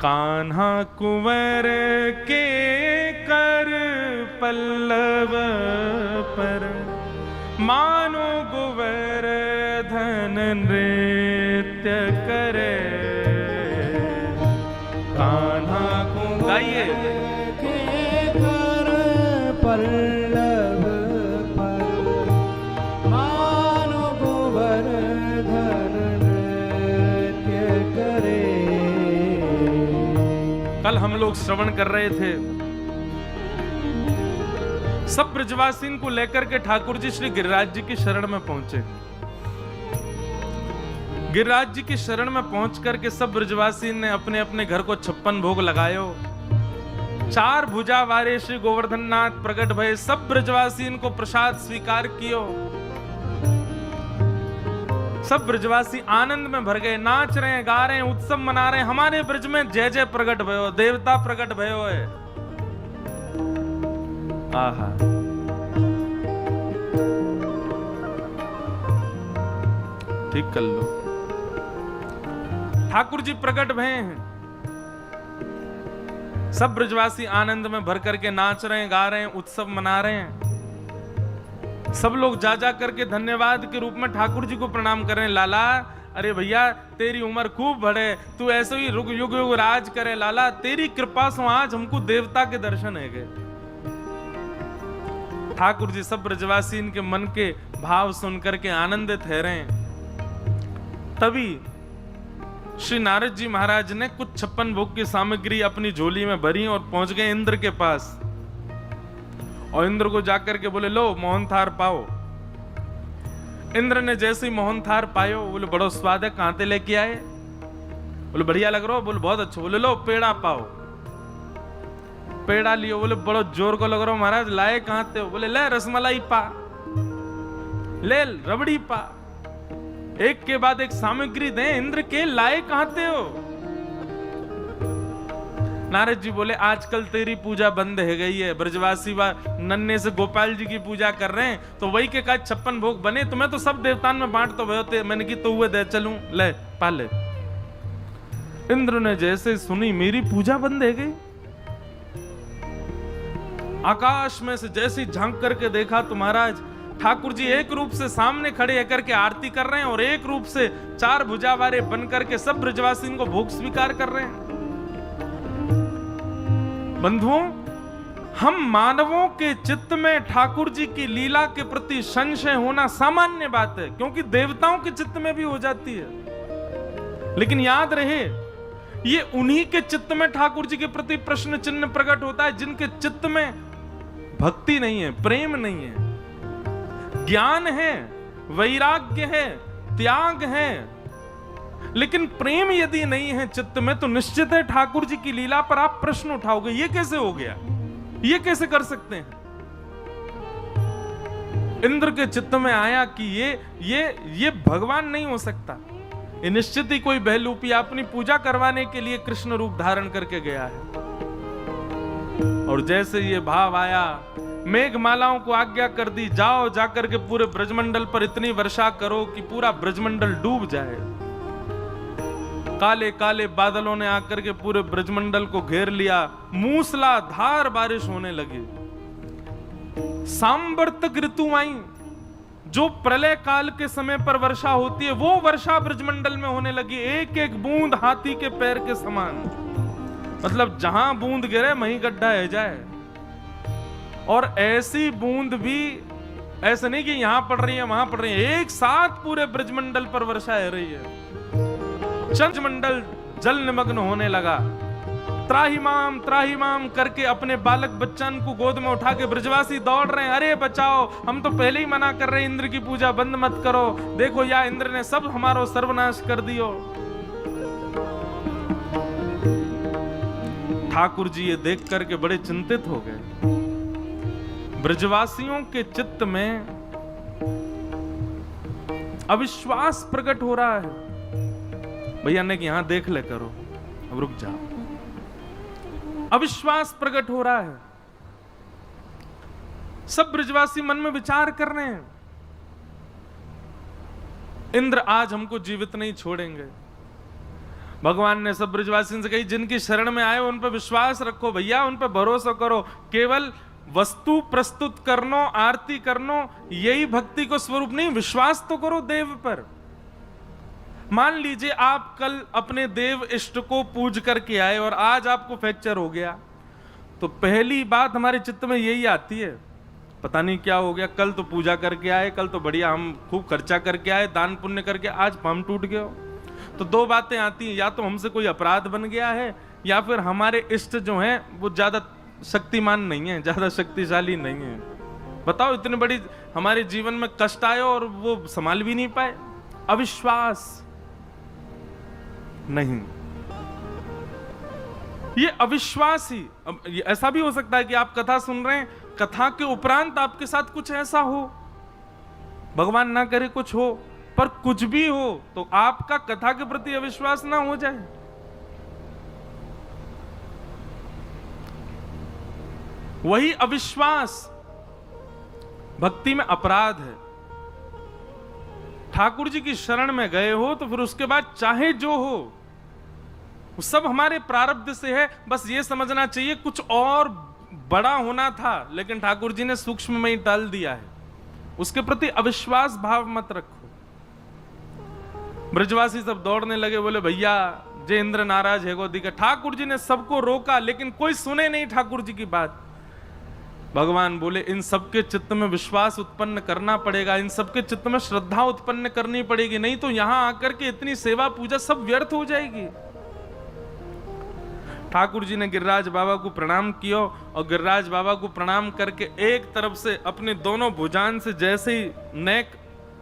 कान्हा कुंवर के कर पल्लव पर, मानो गोवर्धन नृत्य करे। कान्हा कुंवर गाइए के कर पल्लव पर, मानो गोवर्धन नृत्य करे। कल हम लोग श्रवण कर रहे थे, सब ब्रजवासीन को लेकर के ठाकुर जी श्री गिरिराज जी की शरण में पहुंचे। गिरिराज जी की शरण में पहुंच करके सब ब्रजवासीन ने अपने अपने घर को 56 भोग लगायो। 4 भुजा वारे श्री गोवर्धन नाथ प्रकट भये, सब ब्रजवासीन को प्रसाद स्वीकार कियो। सब ब्रजवासी आनंद में भर गए, नाच रहे हैं, गा रहे हैं, उत्सव मना रहे हैं। हमारे ब्रज में जय जय प्रकट भयो, देवता प्रकट भयो है। आहा, ठीक कर लो। ठाकुर जी प्रकट भये हैं, सब ब्रजवासी आनंद में भर करके नाच रहे हैं, गा रहे हैं, उत्सव मना रहे हैं। सब लोग जा जा करके धन्यवाद के रूप में ठाकुर जी को प्रणाम कर रहे हैं। लाला, अरे भैया तेरी उम्र खूब बढ़े, तू ऐसे ही युग युग राज करे। लाला तेरी कृपा से आज हमको देवता के दर्शन है गए। ठाकुर जी सब ब्रजवासी इनके मन के भाव सुन करके आनंदित है रहे हैं। तभी श्री नारद जी महाराज ने कुछ 56 भोग की सामग्री अपनी झोली में भरी और पहुंच गए इंद्र के पास। और इंद्र को जाकर के बोले, लो मोहन थार पाओ। इंद्र ने जैसे ही मोहन थार पायो, बोले बड़ो स्वाद है, कहां से लेके आए? बोले बढ़िया लग रहा हो। बोले बहुत अच्छा। बोले लो पेड़ा पाओ। पेड़ा लियो। बोले बड़ो जोर को लग रहा हो महाराज, लाए कहां से हो? बोले ले रसमलाई पा, ले रबड़ी पा। एक के बाद एक सामग्री दे। इंद्र के लाए कहां से हो? नारद जी बोले आजकल तेरी पूजा बंद है गई है, ब्रजवासी नन्हे से गोपाल जी की पूजा कर रहे हैं, तो वही के का 56 भोग बने। तुम्हें तो सब देवतान में बांट तो भयोते, मैंने की तो हुए दे चलूं, ले पाले। इंद्र ने जैसे सुनी मेरी पूजा बंद है गई, आकाश में से जैसे झांक करके देखा तो महाराज ठाकुर जी एक रूप से सामने खड़े होकर के आरती कर रहे हैं और एक रूप से 4 भुजा वाले बन करके सब ब्रजवासी को भोग स्वीकार कर रहे हैं। बंधुओं, हम मानवों के चित्त में ठाकुर जी की लीला के प्रति संशय होना सामान्य बात है, क्योंकि देवताओं के चित्त में भी हो जाती है। लेकिन याद रहे, ये उन्हीं के चित्त में ठाकुर जी के प्रति प्रश्न चिन्ह प्रकट होता है जिनके चित्त में भक्ति नहीं है, प्रेम नहीं है, ज्ञान है, वैराग्य है, त्याग है। लेकिन प्रेम यदि नहीं है चित्त में, तो निश्चित है ठाकुर जी की लीला पर आप प्रश्न उठाओगे, ये कैसे हो गया, ये कैसे कर सकते हैं? इंद्र के चित्त में आया कि ये भगवान नहीं हो सकता, ये निश्चित ही कोई बहलूपी अपनी पूजा करवाने के लिए कृष्ण रूप धारण करके गया है। और जैसे ये भाव आया, मेघमालाओं को आज्ञा कर दी, जाओ जाकर के पूरे ब्रजमंडल पर इतनी वर्षा करो कि पूरा ब्रजमंडल डूब जाए। काले काले बादलों ने आकर के पूरे ब्रजमंडल को घेर लिया, मूसलाधार बारिश होने लगी। सांबर्तक ऋतु आई, जो प्रलय काल के समय पर वर्षा होती है, वो वर्षा ब्रजमंडल में होने लगी। एक एक बूंद हाथी के पैर के समान, मतलब जहां बूंद गिरे वहीं गड्ढा है जाए। और ऐसी बूंद भी ऐसे नहीं कि यहां पड़ रही है वहां पड़ रही है, एक साथ पूरे ब्रजमंडल पर वर्षा हो रही है। ब्रजमंडल जल निमग्न होने लगा। त्राहिमाम करके अपने बालक बच्चन को गोद में उठा के ब्रजवासी दौड़ रहे हैं, अरे बचाओ, हम तो पहले ही मना कर रहे हैं, इंद्र की पूजा बंद मत करो, देखो या इंद्र ने सब हमारा सर्वनाश कर दियो। ठाकुर जी ये देख करके बड़े चिंतित हो गए। ब्रजवासियों के चित्त में अविश्वास प्रकट हो रहा है। भैया ने कि यहां देख ले करो, अब रुक जाओ। अविश्वास प्रकट हो रहा है। सब ब्रजवासी मन में विचार कर रहे हैं, इंद्र आज हमको जीवित नहीं छोड़ेंगे। भगवान ने सब ब्रजवासियों से कही, जिनकी शरण में आए उन पर विश्वास रखो भैया, उन पर भरोसा करो। केवल वस्तु प्रस्तुत करनो, आरती करनो, यही भक्ति को स्वरूप नहीं, विश्वास तो करो देव पर। मान लीजिए आप कल अपने देव इष्ट को पूज करके आए और आज आपको फ्रैक्चर हो गया, तो पहली बात हमारे चित्त में यही आती है, पता नहीं क्या हो गया। कल तो पूजा करके आए, कल तो बढ़िया हम खूब खर्चा करके आए, दान पुण्य करके, आज हम टूट गए। तो दो बातें आती हैं, या तो हमसे कोई अपराध बन गया है, या फिर हमारे इष्ट जो हैं वो ज्यादा शक्तिमान नहीं है, ज्यादा शक्तिशाली नहीं है। बताओ, इतनी बड़ी हमारे जीवन में कष्ट आए और वो संभाल भी नहीं पाए। अविश्वास नहीं, ये अविश्वास ही। अब ये ऐसा भी हो सकता है कि आप कथा सुन रहे हैं, कथा के उपरांत आपके साथ कुछ ऐसा हो, भगवान ना करे कुछ हो, पर कुछ भी हो तो आपका कथा के प्रति अविश्वास ना हो जाए। वही अविश्वास भक्ति में अपराध है। ठाकुर जी की शरण में गए हो तो फिर उसके बाद चाहे जो हो, वो सब हमारे प्रारब्ध से है। बस ये समझना चाहिए कुछ और बड़ा होना था, लेकिन ठाकुर जी ने सूक्ष्म में ही टाल दिया है। उसके प्रति अविश्वास भाव मत रखो। ब्रजवासी सब दौड़ने लगे, बोले भैया जय इंद्र नाराज है गोदी का। ठाकुर जी ने सबको रोका, लेकिन कोई सुने नहीं ठाकुर जी की बात। भगवान बोले इन सबके चित्त में विश्वास उत्पन्न करना पड़ेगा, इन सबके चित्त में श्रद्धा उत्पन्न करनी पड़ेगी, नहीं तो यहां आकर के इतनी सेवा पूजा सब व्यर्थ हो जाएगी। ठाकुर जी ने गिरिराज बाबा को प्रणाम किया और गिरिराज बाबा को प्रणाम करके एक तरफ से अपने दोनों भुजान से जैसे ही नेक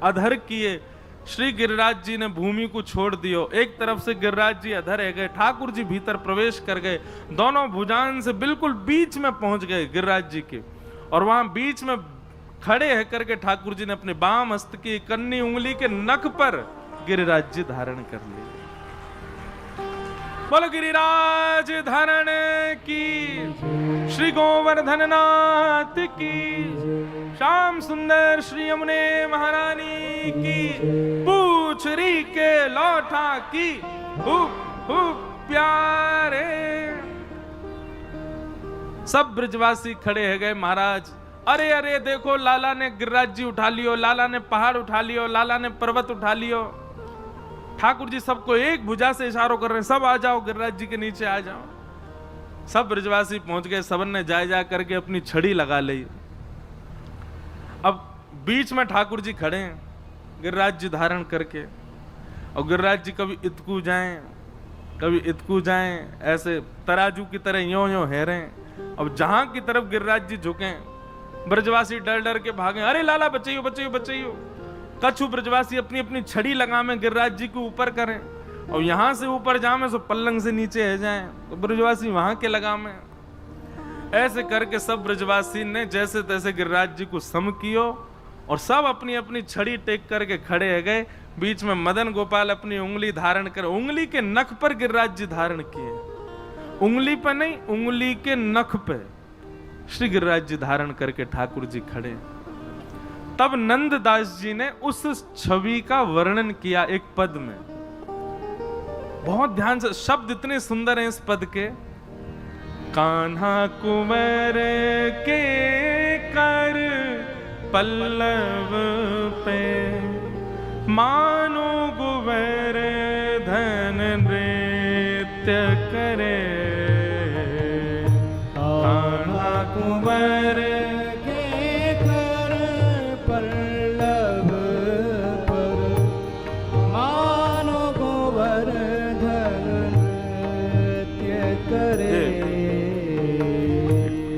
अधर किए, श्री गिरिराज जी ने भूमि को छोड़ दियो। एक तरफ से गिरिराज जी अधर रह गए, ठाकुर जी भीतर प्रवेश कर गए, दोनों भुजान से बिल्कुल बीच में पहुंच गए गिरिराज जी के। और वहां बीच में खड़े है करके ठाकुर जी ने अपने बाम हस्त की कन्नी उंगली के नख पर गिरिराज जी धारण कर लिए। बोलो गिरिराज धारण की, श्री गोवर्धन नाथ की, श्याम सुंदर श्री यमुने महारानी की, पूछरी के लौठा की, हुप हुप प्यारे। सब ब्रजवासी खड़े है गए, महाराज अरे अरे देखो लाला ने गिरिराज जी उठा लियो, लाला ने पहाड़ उठा लियो, लाला ने पर्वत उठा लियो। ठाकुर जी सबको एक भुजा से इशारों कर रहे हैं, सब आ जाओ गिरिराज जी के नीचे आ जाओ। सब ब्रजवासी पहुंच गए, सबन ने जा करके अपनी छड़ी लगा ली। अब बीच में ठाकुर जी खड़े हैं गिरिराज जी धारण करके, और गिरिराज जी कभी इतकू जाएं कभी इतकू जाएं, ऐसे तराजू की तरह यों यों हेरे। अब जहां की तरफ गिरिराज जी झुके, ब्रजवासी डर डर के भागे, अरे लाला बचाइयो बचाइयो बचाइयो। कछु ब्रजवासी अपनी अपनी छड़ी लगामे गिरिराज जी को ऊपर करें, और यहां से ऊपर जामे सो पल्लंग से नीचे है जाएं, तो ब्रजवासी वहां के लगामे। ऐसे करके सब ब्रजवासी ने जैसे तैसे गिरिराज जी को सम कियो, और सब अपनी अपनी छड़ी टेक करके खड़े है गए। बीच में मदन गोपाल अपनी उंगली धारण कर, उंगली के नख पर गिरिराज जी धारण किए, उंगली पर नहीं, उंगली के नख पे श्री गिरिराज जी धारण करके ठाकुर जी खड़े। तब नंददास जी ने उस छवि का वर्णन किया एक पद में, बहुत ध्यान से, शब्द इतने सुंदर हैं इस पद के। कान्हा कुंवर के कर पल्लव पे, मानो गुवर धन नृत्य करे। कान्हा कुंवर के कर पल्लव पर, मानो गोवर्धन नृत्य करे।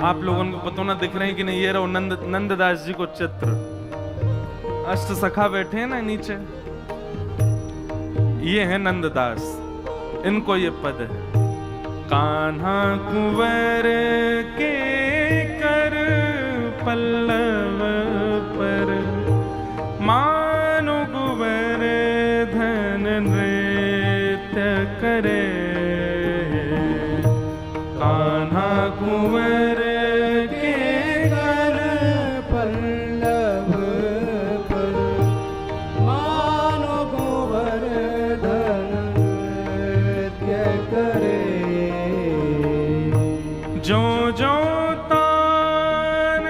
आप लोगों को पता ना दिख रहे हैं कि नहीं, ये रहो नंददास जी को चित्र, अष्ट सखा बैठे हैं ना नीचे, ये है नंददास, इनको ये पद है। कान्हा कुंवर के कर पल्लव पर, मानो कुंवर धन नृत्य करे। कान्हा कुंवर के कर पल्लव पर, मानो गोवर्धन जो जो तान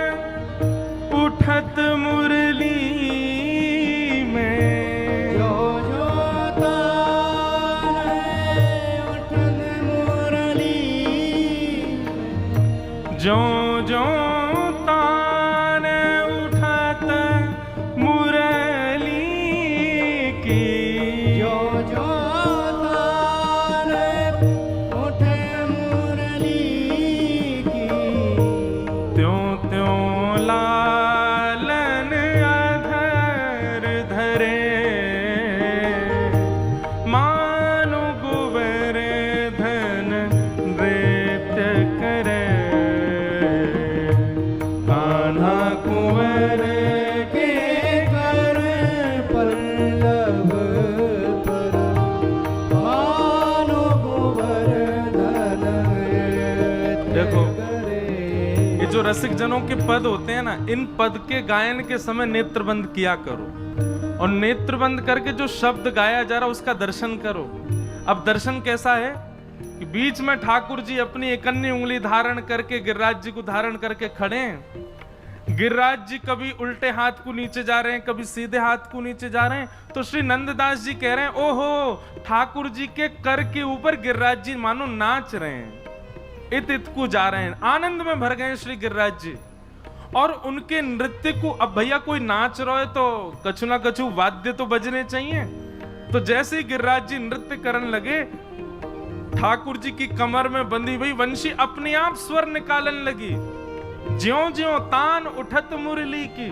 उठत मुरली में, जो जो तान उठत मुरली, जो जो तान उठत मुरली की, जो जो तान उठे मुरली की, त्यों त्यों लालन अधर धरे, मानो गोवर्धन नृत्य करे। कान्हा कुंवर के कर पल्लव पर, मानो गोवर्धन नृत्य देखो, करे। ये जो रसिक जनों के पद होते हैं ना, इन पद के गायन के समय नेत्रबंद किया करो, और नेत्रबंद करके जो शब्द गाया जा रहा उसका दर्शन करो। अब दर्शन कैसा है कि बीच में ठाकुर जी अपनी एक अन्य उंगली धारण करके गिरिराज जी को धारण करके खड़े हैं। गिरिराज जी कभी उल्टे हाथ को नीचे जा रहे हैं, कभी सीधे हाथ को नीचे जा रहे हैं। तो श्री नंददास जी कह रहे हैं, ओहो, ठाकुर जी के कर के ऊपर गिरिराज जी मानो नाच रहे हैं, इत इत को जा रहे हैं, आनंद में भर गए श्री गिरिराज जी। और उनके नृत्य को, अब भैया कोई नाच रहा है तो कछु ना कछु वाद्य तो बजने चाहिए। तो जैसे ही गिरिराज जी नृत्य करने लगे, ठाकुर जी की कमर में बंधी हुई वंशी अपने आप स्वर निकालने लगी। ज्यों ज्यों तान उठत मुरली की,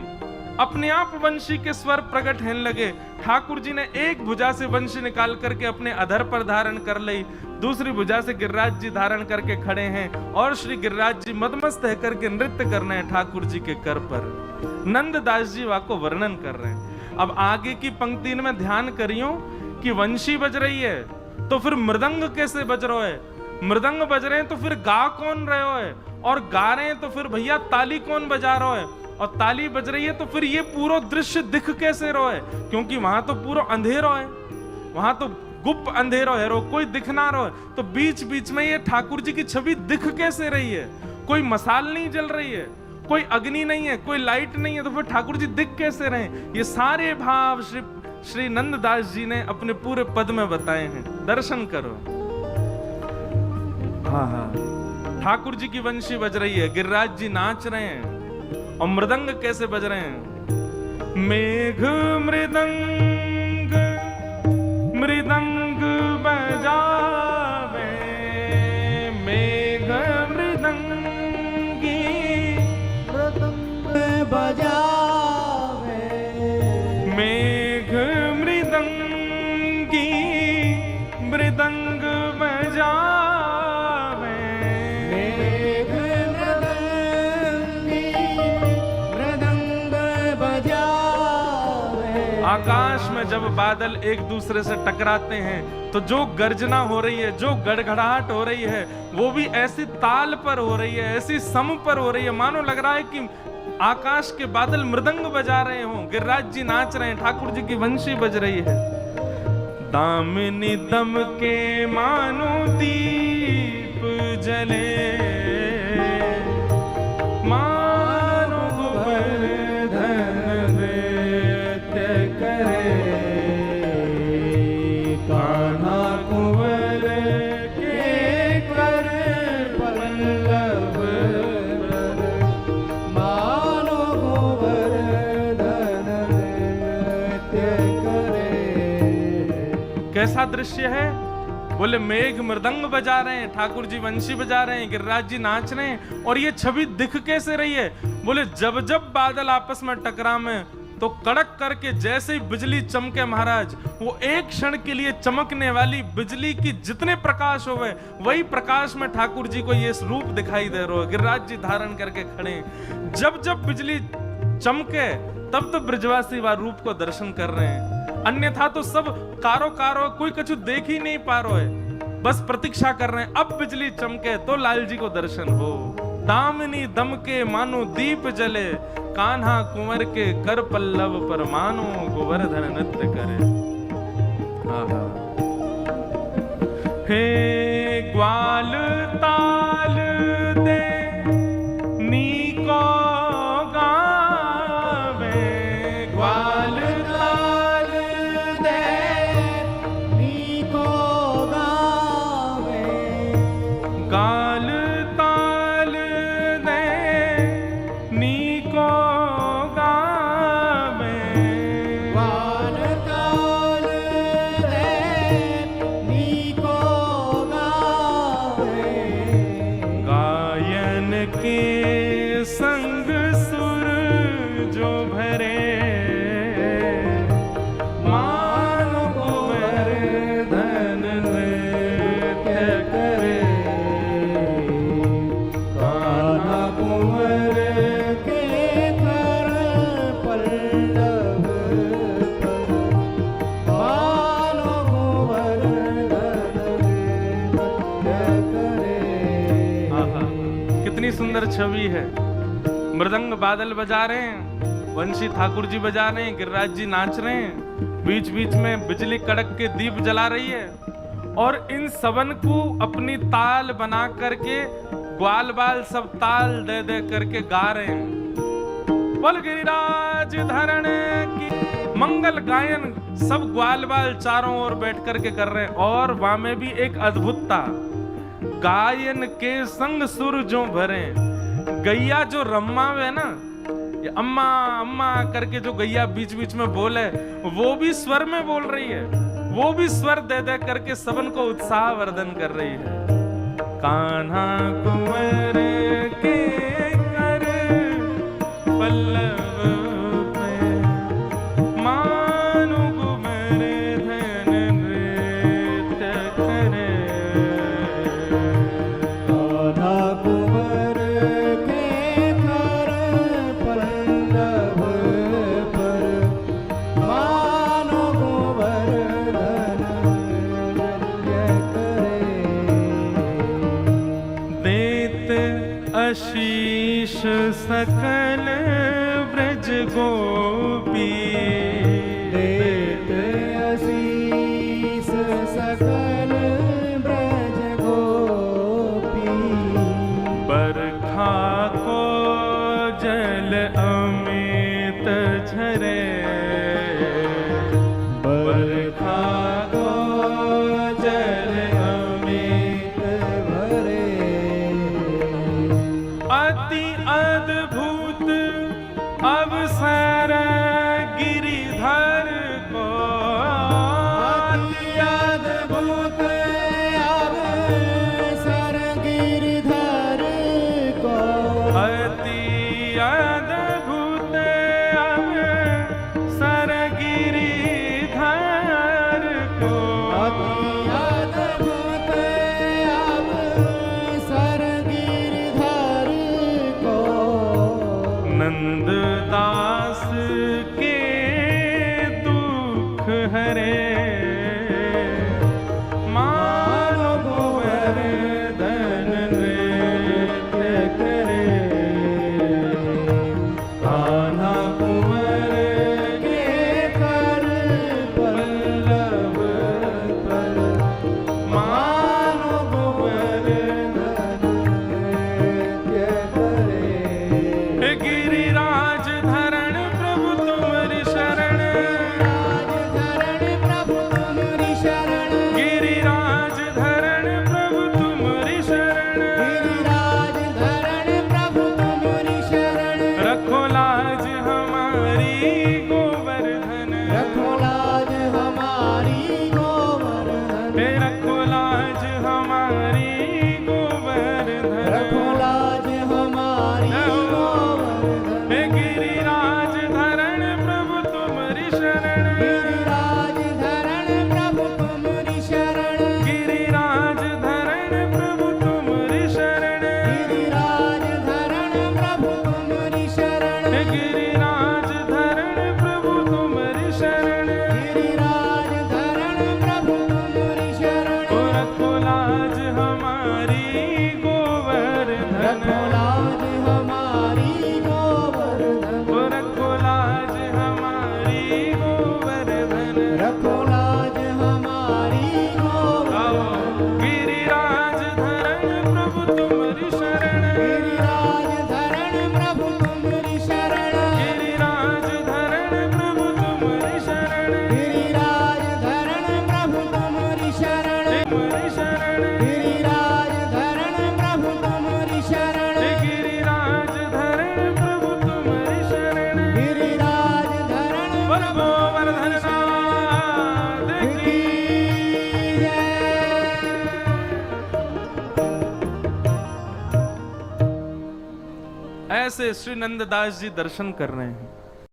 अपने आप वंशी के स्वर प्रकट होने लगे। ठाकुर जी ने एक भुजा से वंशी निकाल करके अपने अधर पर धारण कर ली, दूसरी भुजा से गिरिराज जी धारण करके खड़े हैं, और श्री गिरिराज जी मदमस्त है करके नृत्य कर रहे हैं ठाकुर जी के कर पर। नंददास जी वाको वर्णन कर रहे हैं। अब आगे की पंक्ति में ध्यान करियो कि वंशी बज रही है तो फिर मृदंग कैसे बज रहा है, मृदंग बज रहे हैं तो फिर गा कौन रहे हो है, और गा रहे हैं तो फिर भैया ताली कौन बजा रहा है, और ताली बज रही है तो फिर ये पूरा दृश्य दिख कैसे रहा है, क्योंकि वहां तो पूरा अंधेरा है, वहां तो गुप्त अंधेरा है, कोई दिख ना रहा है। तो बीच बीच में ये ठाकुर जी की छवि दिख कैसे रही है, कोई मसाल नहीं जल रही है, कोई अग्नि नहीं है, कोई लाइट नहीं है, तो फिर ठाकुर जी दिख कैसे रहे। ये सारे भाव श्री नंददास जी ने अपने पूरे पद में बताए हैं, दर्शन करो। हाँ हाँ, ठाकुर जी की वंशी बज रही है, गिरिराज जी नाच रहे हैं, और मृदंग कैसे बज रहे हैं, मेघ मृदंग मृदंग बजावे, मेघ मृदंगी मृदंग बजावे, मेघ मृदंगी मृदंग बजावे, मेघ मृदंगी मृदंग बजावे। आकाश में जब बादल एक दूसरे से टकराते हैं तो जो गर्जना हो रही है, जो गड़गड़ाहट हो रही है, वो भी ऐसी ताल पर हो रही है, ऐसी सम पर हो रही है, मानो लग रहा है कि आकाश के बादल मृदंग बजा रहे हों, गिरिराज जी नाच रहे हैं, ठाकुर जी की वंशी बज रही है। दामिनी दम के मानो दीप जले, मानो गोवर्धन नृत्य करे, कान्हा कुंवर के कर पल्लव पर, मानो गोवर्धन नृत्य करे। कैसा दृश्य है, बोले मेघ मृदंग बजा रहे हैं, ठाकुर जी वंशी बजा रहे हैं, गिरिराज जी नाच रहे हैं, और ये छवि दिख कैसे रही है, बोले जब जब बादल आपस में टकरावे तो कड़क करके जैसे ही बिजली चमके महाराज, वो एक क्षण के लिए चमकने वाली बिजली की जितने प्रकाश हो गए, वही प्रकाश में ठाकुर जी को ये रूप दिखाई दे रहा है, गिरिराज जी धारण करके खड़े हैं। जब जब बिजली चमके तब तो ब्रजवासी वह रूप को दर्शन कर रहे हैं, अन्यथा तो सब कारो कारो कोई कुछ देख ही नहीं पा रहे है, बस प्रतीक्षा कर रहे हैं अब बिजली चमके तो लाल जी को दर्शन हो। दामिनी दम के मानो दीप जले, कान्हा कुंवर के कर पल्लव पर मानो गोवर्धन नृत्य करे। हे ग्वाल ताल दे गाल ताल दे नीको गावे, गाल ताल दे नीको गावे, गायन के संग सुर जो भरे, मानो गोवर्धन नृत्य करे, कान्हा कुंवर के कर पल्लव पर, मानो गोवर्धन नृत्य करे। आहा, कितनी सुंदर छवि है। मृदंग बादल बजा रहे हैं, वंशी ठाकुर जी बजा रहे हैं, गिरिराज जी नाच रहे हैं, बीच बीच में बिजली कड़क के दीप जला रही है, और इन सबन को अपनी ताल बना करके ग्वाल बाल सब ताल दे दे करके गा रहे हैं। बोल गिरिराज धरण की मंगल गायन सब ग्वाल बाल चारों ओर बैठ करके कर रहे हैं। और वहां में भी एक अद्भुतता, गायन के संग सुर जो भरे, गैया जो रम्मावे ना, ये अम्मा अम्मा करके जो गैया बीच बीच में बोले, वो भी स्वर में बोल रही है, वो भी स्वर दे दे करके सबन को उत्साह वर्धन कर रही है। कान्हा कुंवर के कर पल्लव पे, मानो गोवर्धन नृत्य करे, कान्हा कुंवर के कर पल्लव पर, मानो गोवर्धन नृत्य करे। देत आशीष सकल ब्रज गोपी, देत आशीष सकल ब्रज गोपी, बरखा को जल अमित झरे, बरखा को जल अमित भरे, अति अद्भुत अवसर गिरिधर को, अति अद्भुत अवसर गिरधर को, अति अद्भुत अवसर गिरिधर को, अति अद्भुत अवसर गिरधर को, नंद दास के दुख हरे, मानो गोवर्धन नृत्य करे, कान्हा कुंवर के कर पल्लव पर, मानो गोवर्धन नृत्य करे। गिरिराज धरण प्रभु तुम्हारी शरण, गिरिराज धरण प्रभु तुम्हारी शरण, गिरिराज धरण प्रभु तुम्हारी शरण, गिरिराज धरण प्रभु तुम्हारी शरण, रखो लाज हमारी गोवर्धन, रखो लाज हमारी गोवर्धन, हे रखो लाज हमारी गोवर्धन, रखो लाज हमारी गोवर्धन, हे गिरिराज धरण प्रभु तुम्हारी शरण, गिरिराज धरण प्रभु तुम्हारी शरण, गिरिराज धरण प्रभु तुम्हारी शरण, गिरिराज धरण प्रभु तुम्हारी शरण, हे गिरिराज धरण प्रभु तुम्हारी शरण, गिरिराज धरण प्रभु तुम्हारी शरण, ओ रखो लाज हमारी गोवर्धन, रखो लाज हमारी गोवर्धन, ओ रखो लाज हमारी गोवर्धन, रखो लाज हमारी गोवर्धन, आओ गिरिराज धरण प्रभु तुम्हारी शरण, गिरिराज धरण प्रभु तुम्हारी शरण, गिरिराज धरण प्रभु तुम्हारी शरण, गिरिराज धरण प्रभु तुम्हारी शरण, तुम्हारी शरण, गिरिराज धरण से श्री नंददास जी दर्शन कर रहे हैं।